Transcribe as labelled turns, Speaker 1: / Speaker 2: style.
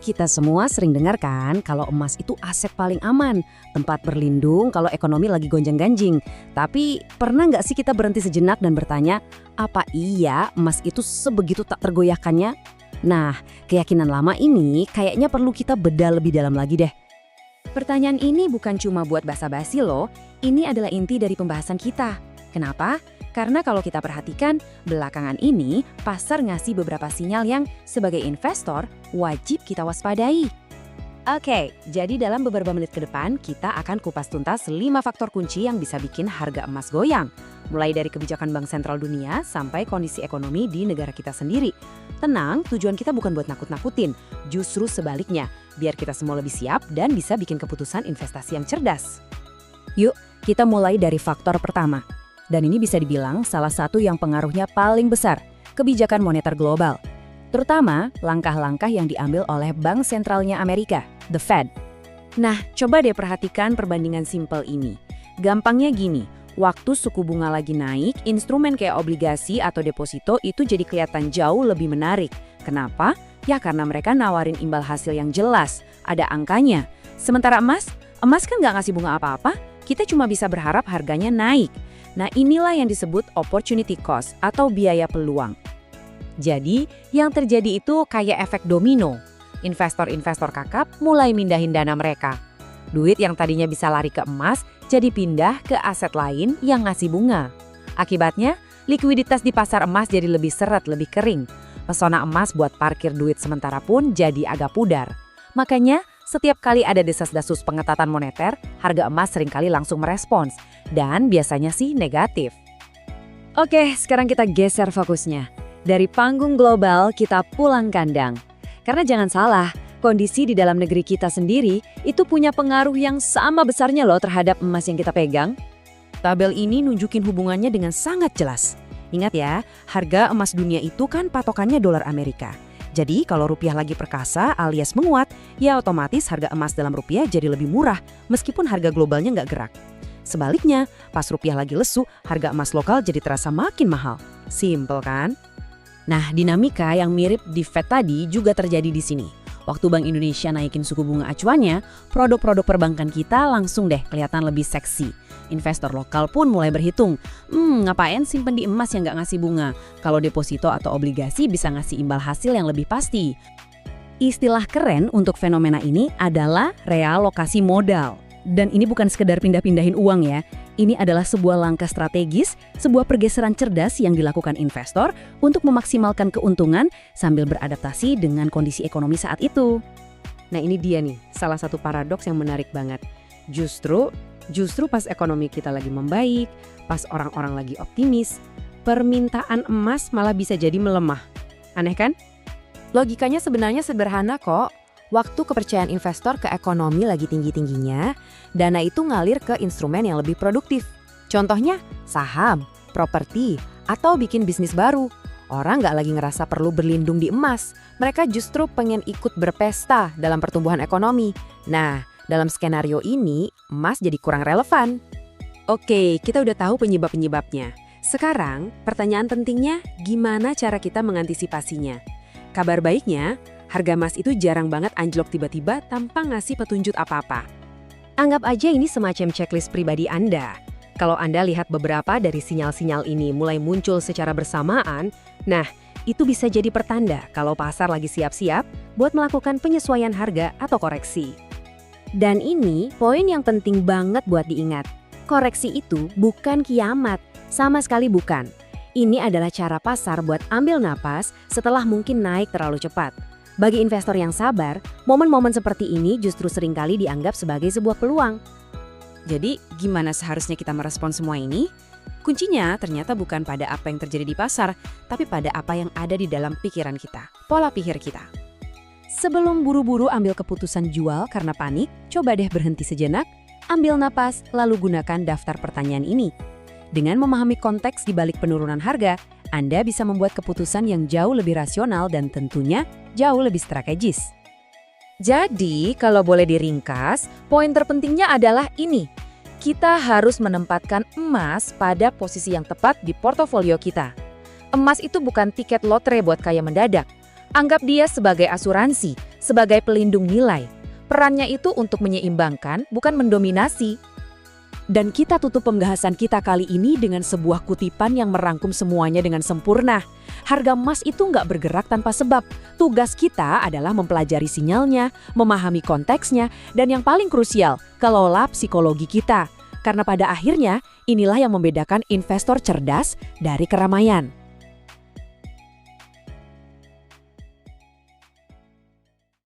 Speaker 1: Kita semua sering dengar kan kalau emas itu aset paling aman, tempat berlindung kalau ekonomi lagi gonjang-ganjing. Tapi pernah nggak sih kita berhenti sejenak dan bertanya, apa iya emas itu sebegitu tak tergoyahkannya? Nah, keyakinan lama ini kayaknya perlu kita bedah lebih dalam lagi deh.
Speaker 2: Pertanyaan ini bukan cuma buat basa-basi loh, ini adalah inti dari pembahasan kita. Kenapa? Karena kalau kita perhatikan, belakangan ini pasar ngasih beberapa sinyal yang sebagai investor wajib kita waspadai. Oke, jadi dalam beberapa menit ke depan kita akan kupas tuntas 5 faktor kunci yang bisa bikin harga emas goyang. Mulai dari kebijakan Bank Sentral Dunia sampai kondisi ekonomi di negara kita sendiri. Tenang, tujuan kita bukan buat nakut-nakutin, justru sebaliknya, biar kita semua lebih siap dan bisa bikin keputusan investasi yang cerdas.
Speaker 1: Yuk, kita mulai dari faktor pertama. Dan ini bisa dibilang salah satu yang pengaruhnya paling besar, kebijakan moneter global. Terutama langkah-langkah yang diambil oleh Bank Sentralnya Amerika, the Fed. Nah, coba deh perhatikan perbandingan simpel ini. Gampangnya gini, waktu suku bunga lagi naik, instrumen kayak obligasi atau deposito itu jadi kelihatan jauh lebih menarik. Kenapa? Ya karena mereka nawarin imbal hasil yang jelas, ada angkanya. Sementara emas kan nggak ngasih bunga apa-apa, kita cuma bisa berharap harganya naik. Nah, inilah yang disebut opportunity cost atau biaya peluang. Jadi, yang terjadi itu kayak efek domino. Investor-investor kakap mulai mindahin dana mereka. Duit yang tadinya bisa lari ke emas jadi pindah ke aset lain yang ngasih bunga. Akibatnya, likuiditas di pasar emas jadi lebih seret, lebih kering. Pesona emas buat parkir duit sementara pun jadi agak pudar. Makanya, setiap kali ada desas-desus pengetatan moneter, harga emas seringkali langsung merespons. Dan biasanya sih negatif. Oke, sekarang kita geser fokusnya. Dari panggung global kita pulang kandang. Karena jangan salah, kondisi di dalam negeri kita sendiri itu punya pengaruh yang sama besarnya loh terhadap emas yang kita pegang. Tabel ini nunjukin hubungannya dengan sangat jelas. Ingat ya, harga emas dunia itu kan patokannya dolar Amerika. Jadi kalau rupiah lagi perkasa alias menguat, ya otomatis harga emas dalam rupiah jadi lebih murah meskipun harga globalnya nggak gerak. Sebaliknya, pas rupiah lagi lesu, harga emas lokal jadi terasa makin mahal. Simple kan? Nah, dinamika yang mirip di Fed tadi juga terjadi di sini. Waktu Bank Indonesia naikin suku bunga acuannya, produk-produk perbankan kita langsung deh kelihatan lebih seksi. Investor lokal pun mulai berhitung, ngapain simpen di emas yang nggak ngasih bunga? Kalau deposito atau obligasi bisa ngasih imbal hasil yang lebih pasti. Istilah keren untuk fenomena ini adalah realokasi modal. Dan ini bukan sekedar pindah-pindahin uang ya. Ini adalah sebuah langkah strategis, sebuah pergeseran cerdas yang dilakukan investor untuk memaksimalkan keuntungan sambil beradaptasi dengan kondisi ekonomi saat itu.
Speaker 2: Nah ini dia nih, salah satu paradoks yang menarik banget. Justru pas ekonomi kita lagi membaik, pas orang-orang lagi optimis, permintaan emas malah bisa jadi melemah. Aneh kan? Logikanya sebenarnya sederhana kok. Waktu kepercayaan investor ke ekonomi lagi tinggi-tingginya, dana itu ngalir ke instrumen yang lebih produktif. Contohnya saham, properti, atau bikin bisnis baru. Orang nggak lagi ngerasa perlu berlindung di emas. Mereka justru pengen ikut berpesta dalam pertumbuhan ekonomi. Nah, dalam skenario ini, emas jadi kurang relevan. Oke, kita udah tahu penyebab-penyebabnya. Sekarang, pertanyaan pentingnya, gimana cara kita mengantisipasinya? Kabar baiknya, harga emas itu jarang banget anjlok tiba-tiba tanpa ngasih petunjuk apa-apa. Anggap aja ini semacam checklist pribadi Anda. Kalau Anda lihat beberapa dari sinyal-sinyal ini mulai muncul secara bersamaan, nah, itu bisa jadi pertanda kalau pasar lagi siap-siap buat melakukan penyesuaian harga atau koreksi. Dan ini poin yang penting banget buat diingat. Koreksi itu bukan kiamat, sama sekali bukan. Ini adalah cara pasar buat ambil napas setelah mungkin naik terlalu cepat. Bagi investor yang sabar, momen-momen seperti ini justru seringkali dianggap sebagai sebuah peluang. Jadi, gimana seharusnya kita merespon semua ini? Kuncinya ternyata bukan pada apa yang terjadi di pasar, tapi pada apa yang ada di dalam pikiran kita, pola pikir kita. Sebelum buru-buru ambil keputusan jual karena panik, coba deh berhenti sejenak, ambil napas, lalu gunakan daftar pertanyaan ini. Dengan memahami konteks di balik penurunan harga, Anda bisa membuat keputusan yang jauh lebih rasional dan tentunya jauh lebih strategis. Jadi, kalau boleh diringkas, poin terpentingnya adalah ini. Kita harus menempatkan emas pada posisi yang tepat di portofolio kita. Emas itu bukan tiket lotre buat kaya mendadak.
Speaker 1: Anggap dia sebagai asuransi, sebagai pelindung nilai. Perannya itu untuk menyeimbangkan, bukan mendominasi.
Speaker 3: Dan kita tutup pembahasan kita kali ini dengan sebuah kutipan yang merangkum semuanya dengan sempurna. Harga emas itu nggak bergerak tanpa sebab. Tugas kita adalah mempelajari sinyalnya, memahami konteksnya, dan yang paling krusial, kelola psikologi kita. Karena pada akhirnya, inilah yang membedakan investor cerdas dari keramaian.